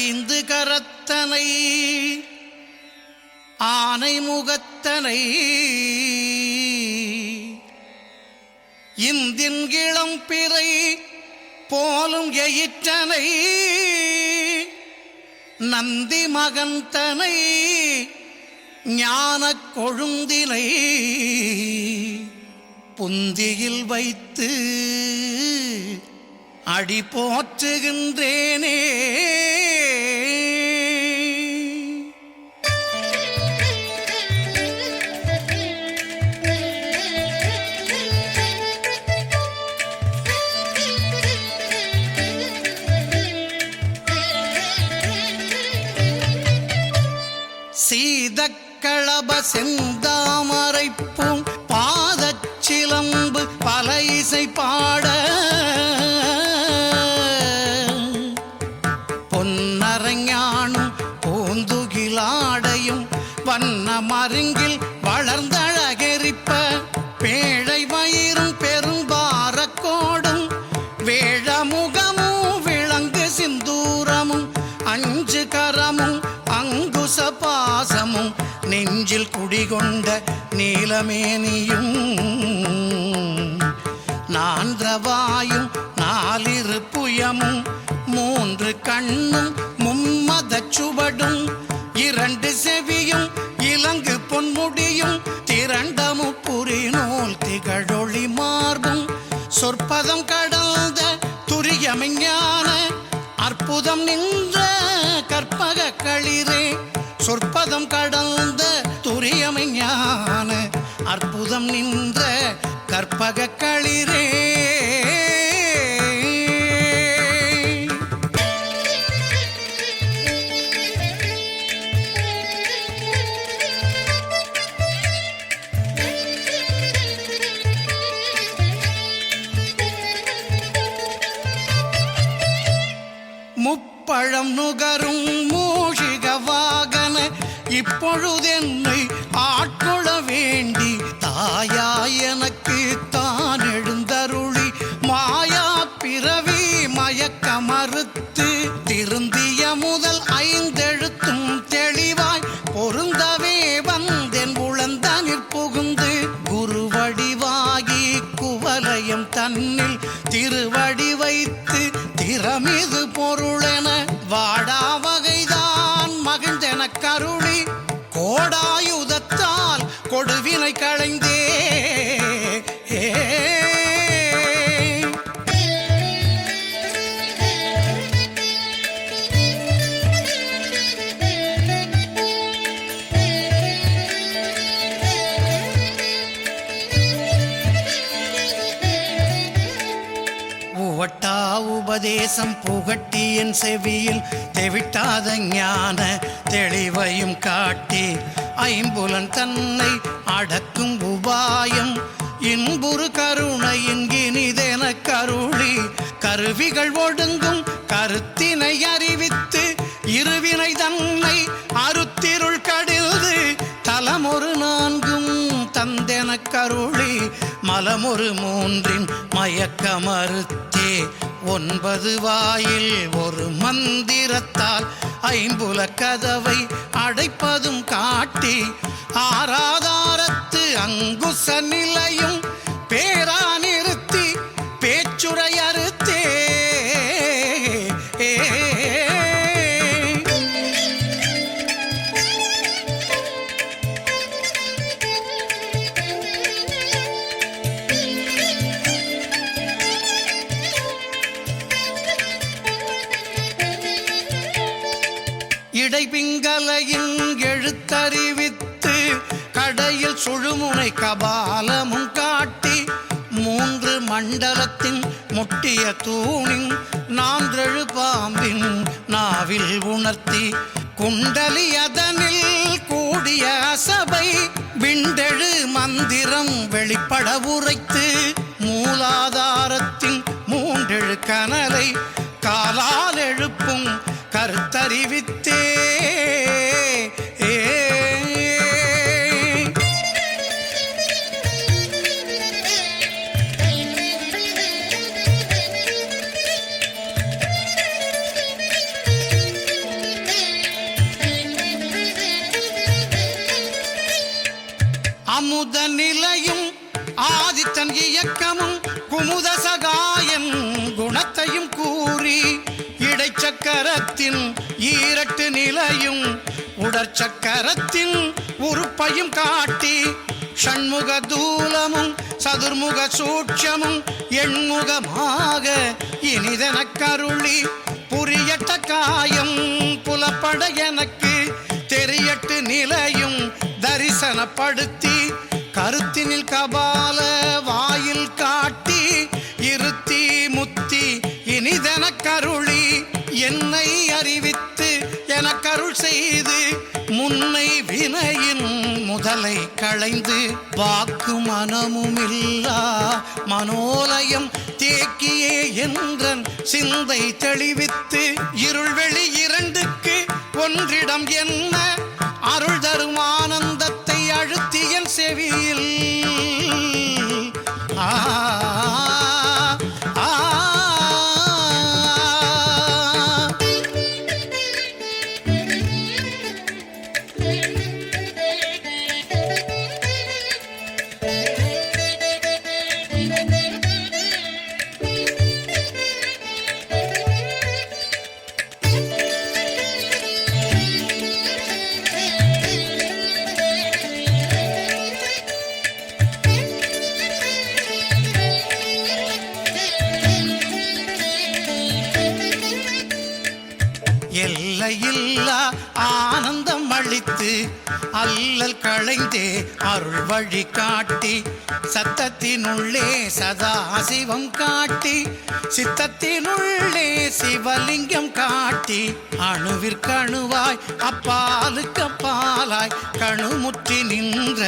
ஐந்து கரத்தனை ஆனை முகத்தனை இந்தின் இளம் பிறை போலும் எயிற்றனை நந்தி மகந்தனை ஞானக் கொழுந்தினை புந்தியில் வைத்து அடி போற்றுகின்றேனே. சீதக்களப செந்தாமரைப்பூம் பாதச்சிலம்பு பல இசை பாட பொன்னரஞானும் பூந்துகிலாடையும் வண்ண மருங்கில் வளர்ந்தழகெரிப்ப பேழை வயிறும் பெரும்பாரக்கோடும் வேழமுகமும் விளங்கு சிந்தூரமும் அஞ்சு கரமும் அங்குச பாசமும் நெஞ்சில் குடிகொண்ட நீலமேனியும் நான்றவாயும் நாலிரு புயமும் மூன்று கண்ணும் மும்மதச் சுவடும் இரண்டு செவியும் இலங்கு பொன்முடியும் திரண்டமு புரிநூல் திகழொளி மார்பும் சொற்பதம் கடந்த துரியமெஞ்ஞான அற்புதம் நின்ற கற்பக களிரே சொற்பதம் கடந்த துரியமெஞ்ஞான அற்புதம் நின்ற கற்பக களிரே. முப்பழம் நுகரும் மூஷிக வாகன இப்பொழுதென்னை ஆட்கொள்ள வேண்டி தாயா எனக்கு தான் எழுந்தருளி மாயா பிறவி மயக்க மறுத்து திருந்திய முதல் ஐந்தெழுத்தும் தெளிவாய் பொருந்தவே வந்தென் உளந்தனிற் புகுந்து குருவடிவாகி குவலயம் தன்னில் திருவடி வைத்து திறமிது பொருளென வாடா வகைதான் மகிழ்ந்தென கருளி கோடாயுதத்தால் கொடுவினை களைந்தே. உவட்டா உபதேசம் புகட்டி என் செவியில் தெவிட்டாத ஞான தெளிவையும் காட்டி ஐம்புலன் தன்னை அடக்கும் உபாயம் இன்புறு கருணையின் இனிதென கருளி கருவிகள் ஒடுங்கும் கருத்தினை அறிவித்து இருவினை தன்னை அருத்திருள் கடில்து தலமொரு நான்கும் தந்தென கருளி மலமொரு மூன்றின் மயக்க மறுத்தே ஒன்பது வாயில் ஒரு மந்திரத்தால் ஐம்புல கதவை அடைப்பதும் காட்டி ஆராதாரத்து அங்குச நிலையும் பேரா நிறுத்தி பேச்சுரை அறுத்தே. இடைபிங்கலையின் எழுத்தறிவித்து கடையில் சுழுமுனை கபாலமும் காட்டி மூன்று மண்டலத்தின் முட்டிய தூணின் நான்றெழு பாம்பின் நாவில் உணர்த்தி குண்டலி அதனில் கூடிய அசபை விண்டெழு மந்திரம் வெளிப்பட உரைத்து மூலாதாரத்தின் மூன்றெழு கனலை காலால் எழுப்பும் கருத்தறிவித்தே. அமுத நிலையும் ஆதித்தன் இயக்கமும் குமுத சகாயன் குணத்தையும் கூறி இடைச்சக்கரத்தின் ஈரட்டு நிலையும் உடற்சக்கரத்தின் உறுப்பையும் காட்டி ஷண்முக தூலமும் சதுர்முக சூட்சமும் எண்முகமாக இனிதென கருளி புரியட்ட காயம் புலப்பட எனக்கு தெரியட்டு நிலையும் தரிசனப்படுத்தி கருத்தினில் கபால வாயில் காட்டி இருத்தி முத்தி இனிதென கருளி என்னை அறிவித்து என கருள் செய்து முன்னை வினையின் முதலை களைந்து வாக்கு மனமுமில்லா மனோலயம் தேக்கியே என்றன் சிந்தை தெளிவித்து இருள்வெளி இரண்டுக்கு ஒன்றிடம் என்ன அருள் தரும் ஆனந்தத்தை அழுத்தியன் செவியில் ஆ எல்லையில்லா ஆனந்தம் அளித்து அல்லல் களைந்தே அருள் வழி காட்டி சத்தத்தினுள்ளே சதாசிவம் காட்டி சித்தத்தினுள்ளே சிவலிங்கம் காட்டி அணுவிற்கணுவாய் அப்பாலுக்கு அப்பாலாய் கணுமுற்றி நின்ற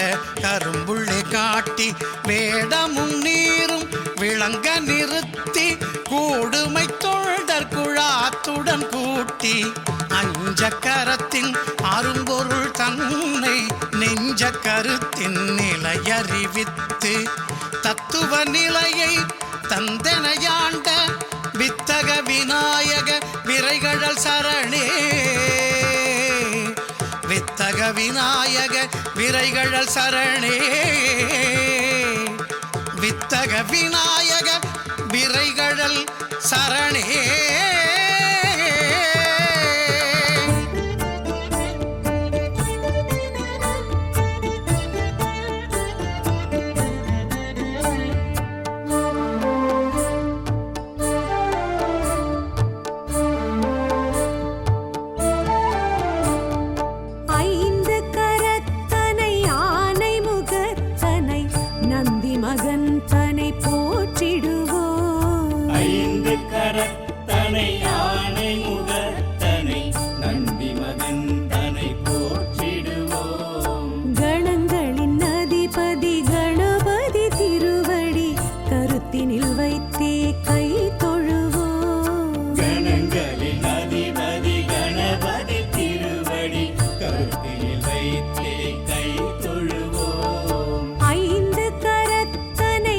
கரும்புள்ளே காட்டி வேடமும் நீரும் விளங்க நிறுத்தி கூடுமை தொழ்தற் குழாத்துடன் கூட்டி அஞ்ச கரத்தின் அரும்பொருள் தன்னை நெஞ்ச கருத்தின் நிலையறிவித்து தத்துவ நிலையை தந்தனையாண்ட வித்தக விநாயக விரைகழல் சரணே வித்தக விநாயக விரைகழல் சரணே வித்தக விநாயக விரைகழல் சரணே. ஐந்து கரத்தனை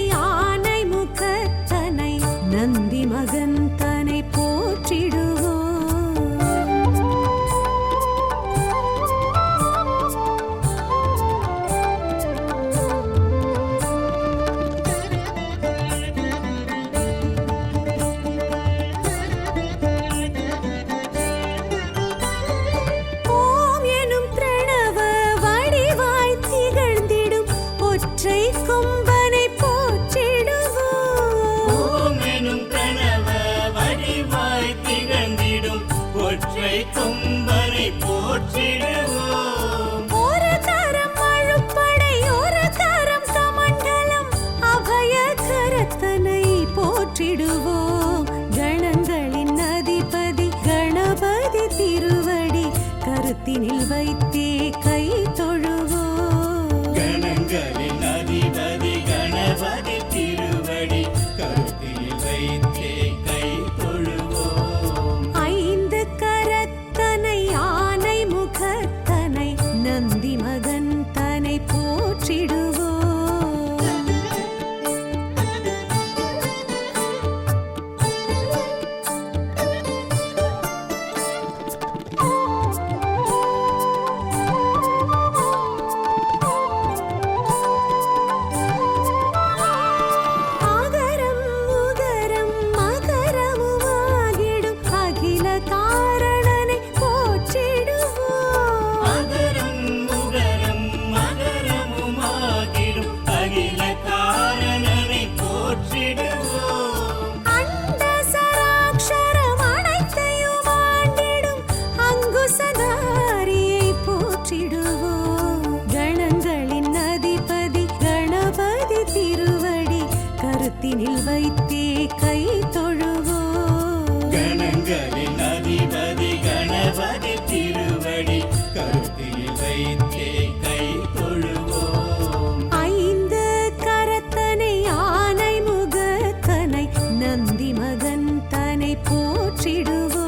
கருத்தினில் வைத்தே கை தொழுவோம். கணங்களின் அதிபதி கணபதி திருவடி கருத்தில் வைத்தே கை தொழுவோம். ஐந்து கரத்தனை ஆனை முகத்தனை நந்தி மகன் தனை போற்றிடுவோம்.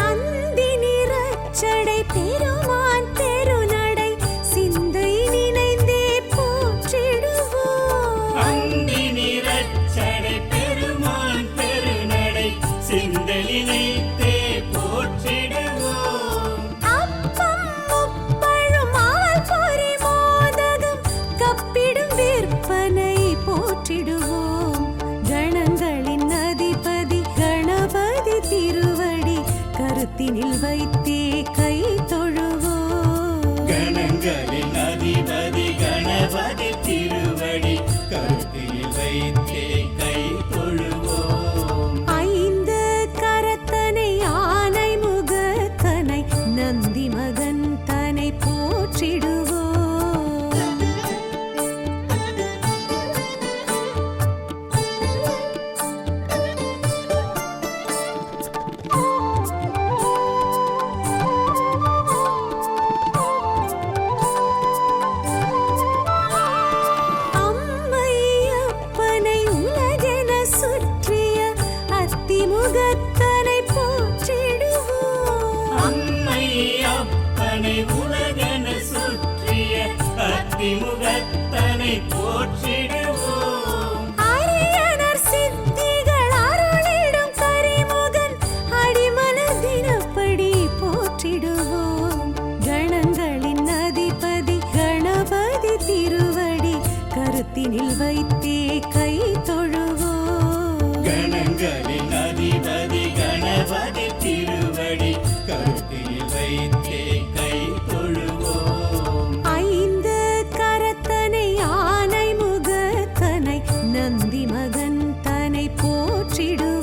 அந்தி நிறச்சடை பெருமான் தெருநடை சிந்தை நினைந்தே போற்றிடுவோம். அந்தி நிறச்சடை பெருமான் பெருநடை சிந்தலினைத்தே போற்றிடுவோம். அப்பம் முப்பழும் ஆல் பொரி மோதகம் கப்பிடும் விற்பனை போற்றிடுவோம். கணங்களின் அதிபதி கணபதி திருவடி கருத்தினில் வைத்தே கை தொழுவோம். கணங்களின் அதிபதி கணபதி திருவடி கருத்தில் வைத்தே கை தொழுவோம். ஐந்து கரத்தனை ஆனை முகத்தனை நந்தி மகன் தனை போற்றிடுவோம். அம்மையப்பனை உலகென சுற்றிய அத்திமுகத்தனை போற்றிடுவோம். அம்மை அப்பனை உலகென சுற்றிய அத்திமுகத்தனை போற்றிடுவோம். அரியனர் சித்திகள் அருளிடும் கரிமுகன் அடிமலர் தினப்படி போற்றிடுவோம். கணங்களின் அதிபதி கணபதி திருவடி கருத்தினில் வைத்தே கை தொழுவோம். கணங்களின் அதிபதி கணபதி திருவடி கருத்தில் வைத்தே கை தொழுவோம். ஐந்து கரத்தனை ஆனை முகத்தனை நந்தி மகன் தனை போற்றிடுவோம்.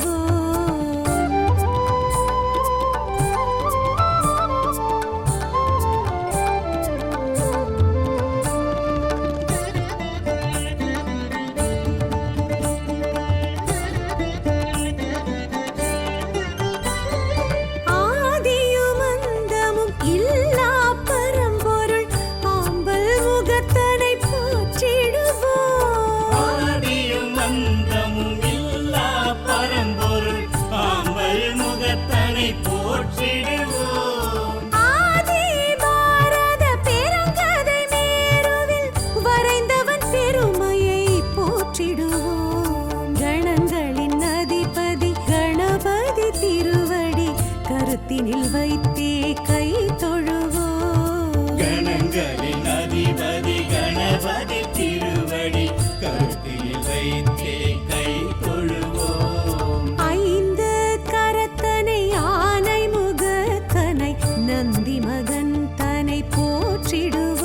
ஆதியும் அந்தமும் இல்லா பரம்பொருள் ஆம்பல் முகத்தனை போற்றிடுவோம். ஆதியும் அந்தமும் இல்லா பரம்பொருள் ஆம்பல் முகத்தனை போற்றிடுவோம். ஆதி பாரத பெருங்கதை மேருவில் வரைந்தவன் பெருமையை போற்றிடுவோம். கணங்களின் அதிபதி கணபதி திருவடி கருத்தினில் வைத்தே கை தொழுவோம். கணங்களின் அதிபதி கணபதி திருவடி கருத்தில் வைத்தே கை தொழுவோம். ஐந்து கரத்தனை ஆனை முகத்தனை நந்தி மகன் தனை போற்றிடுவோம்.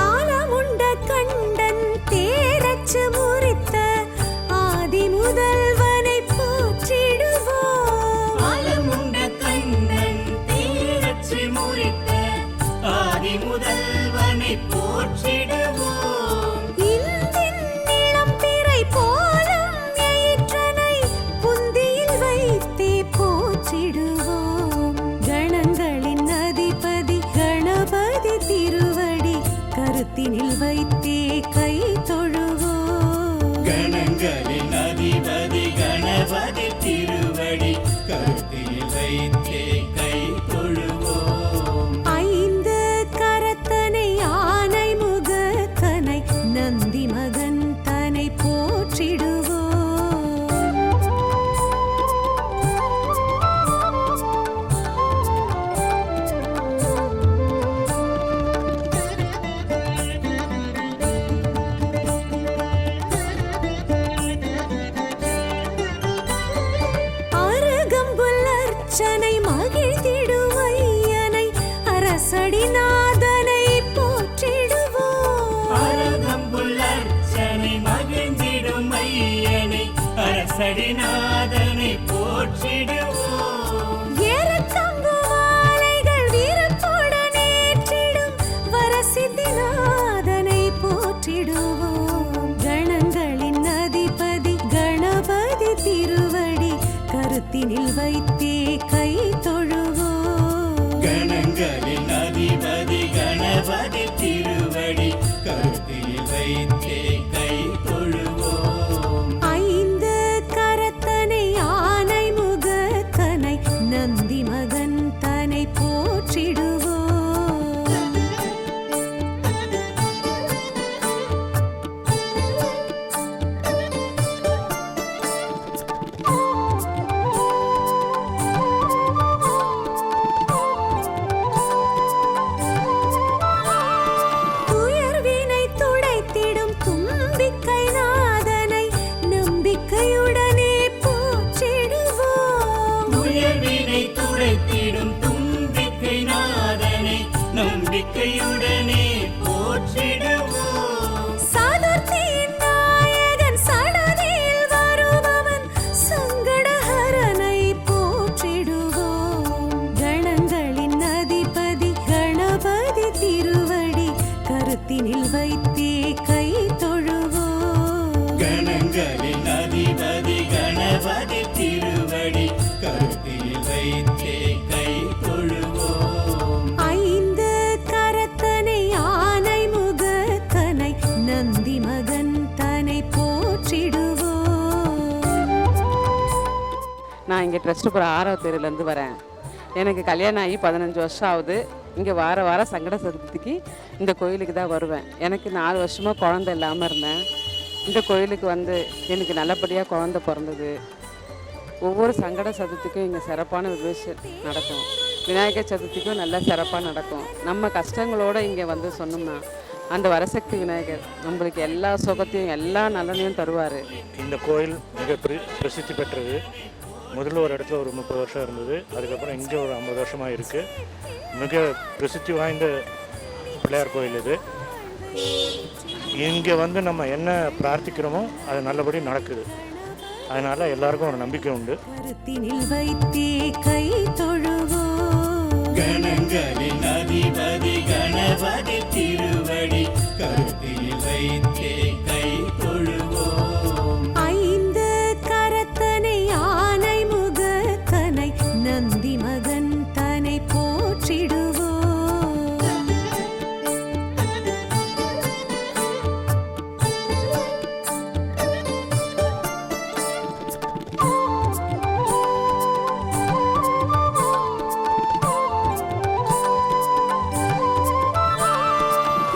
ஆலமுண்ட கண்டன் தேரச்சு முறித்த ஆதி முதல்வனை போற்றிடுவோம். ஆலமுண்ட கண்ணன் தேரச்சு முறித்த ஆதி முதல்வனை போற்றிடுவோம். இந்தின் நிலம் பிறை போலும் எயிற்றனை புந்தியில் வைத்தே போற்றிடுவோம். கணங்களின் அதிபதி கணபதி திருவடி கருத்தினில் வைத்தே கை தொழுவோம். கணங்களின் அதிபதி கணபதி திருவடி கருத்தில் வைத்தே கை தொழுவோம். ஐந்து கரத்தனை ஆனை முகத்தனை நந்தி மகன் தனை போற்றிடுவோம். மகிழ்ந்திடும் ஐயனை அரசடிநாதனை போற்றிடுவோம். அரகம்புல் அர்ச்சனை மகிழ்ந்திடும் ஐயனை அரசடிநாதனை போற்றிடுவோம். ஏறக்கம்பு மாலைகள் வீரத்துடன் ஏற்றிடும் வரசித்திநாதனை போற்றிடுவோம். கணங்களின் அதிபதி கணபதி திருவடி கருத்தினில் வைத்தே கை தொழுவோம். கணங்களின் அதிபதி கணபதி திருவடி கருத்தில் வைத்தே கை தொழுவோம். ஐந்து கரத்தனை ஆனை முகத்தனை நந்தி மகன் தனை போற்றிடுவோம். துயர்வினை துடைத்திடும் தும்பிக்கை நாதனை நம்பிக்கையுடனே போற்றிடுவோம். உயர்வினை துடைத்திடும் தும்பிக்கை நாதனை நம்பிக்கையுடனே போற்றிடுவோம். சதுர்த்தியின் நாயகன் சடதியில் வருபவன் சங்கடஹரனை போற்றிடுவோம். கணங்களின் அதிபதி கணபதி திருவடி கருத்தினில் வைத்தே கை தொழுவோம். கணங்களின் அதிபதி கணபதி திருவடி கருத்தில் வைத்தே கை தொழுவோம். ஐந்து கரத்தனை ஆனை முகத்தனை நந்தி மகன் தனை போற்றிடுவோம். நான் இங்கே ட்ரஸ்ட்டுப்புறம் 6வது தெருவிலேருந்து வரேன். எனக்கு கல்யாணம் ஆகி 15 வருஷம் ஆகுது. இங்கே வாரம் சங்கட சதுர்த்திக்கு இந்த கோயிலுக்கு தான் வருவேன். எனக்கு 4 வருஷமாக குழந்தை இல்லாமல் இருந்தேன். இந்த கோயிலுக்கு வந்து எனக்கு நல்லபடியாக குழந்தை பிறந்தது. ஒவ்வொரு சங்கட சதுர்த்திக்கும் இங்கே சிறப்பான விசேஷம் நடக்கும். விநாயகர் சதுர்த்திக்கும் நல்லா சிறப்பாக நடக்கும். நம்ம கஷ்டங்களோடு இங்கே வந்து சொன்னோம்னா அந்த வரசக்தி விநாயகர் நம்மளுக்கு எல்லா சுகத்தையும் எல்லா நலனையும் தருவார். இந்த கோயில் மிக பிரசித்தி பெற்றது. முதல்ல ஒரு இடத்துல ஒரு 30 வருஷம் இருந்தது. அதுக்கப்புறம் இங்கே ஒரு 50 வருஷமாக இருக்குது. மிக பிரசித்தி வாய்ந்த பிள்ளையார் கோயில் இது. இங்கே வந்து நம்ம என்ன பிரார்த்திக்கிறோமோ அது நல்லபடி நடக்குது. அதனால் எல்லாருக்கும் ஒரு நம்பிக்கை உண்டு. கருத்தினில் வைத்தே கை தொழுவோம். கணங்களின் அதிபதி கணபதி திருவடி கருத்தில் வைத்தே கை தொழுவோம். ஐந்து கரத்தனை ஆனை முகத்தனை நந்தி மகன் தனை போற்றிடுவோம்.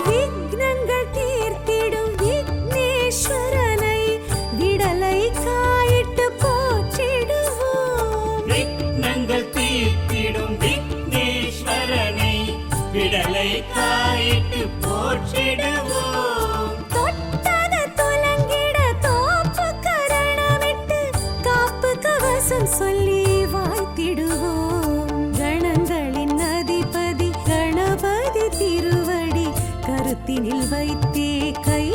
விக்னங்கள் தீர்த்திடும் விக்னேஸ்வரனை விடலை காயிட்டு போற்றிடுவோம். விக்னங்கள் தீர்த்திடும் விக்னேஸ்வரனை விடலை காயிட்டு போற்றிடுவோம். தொட்டது துலங்கிட தோப்பு கரணமிட்டு காப்பு கவசம் சொல்லி வாழ்த்திடுவோம். கணங்களின் அதிபதி கணபதி திருவடி கருத்தினில் வைத்தே கை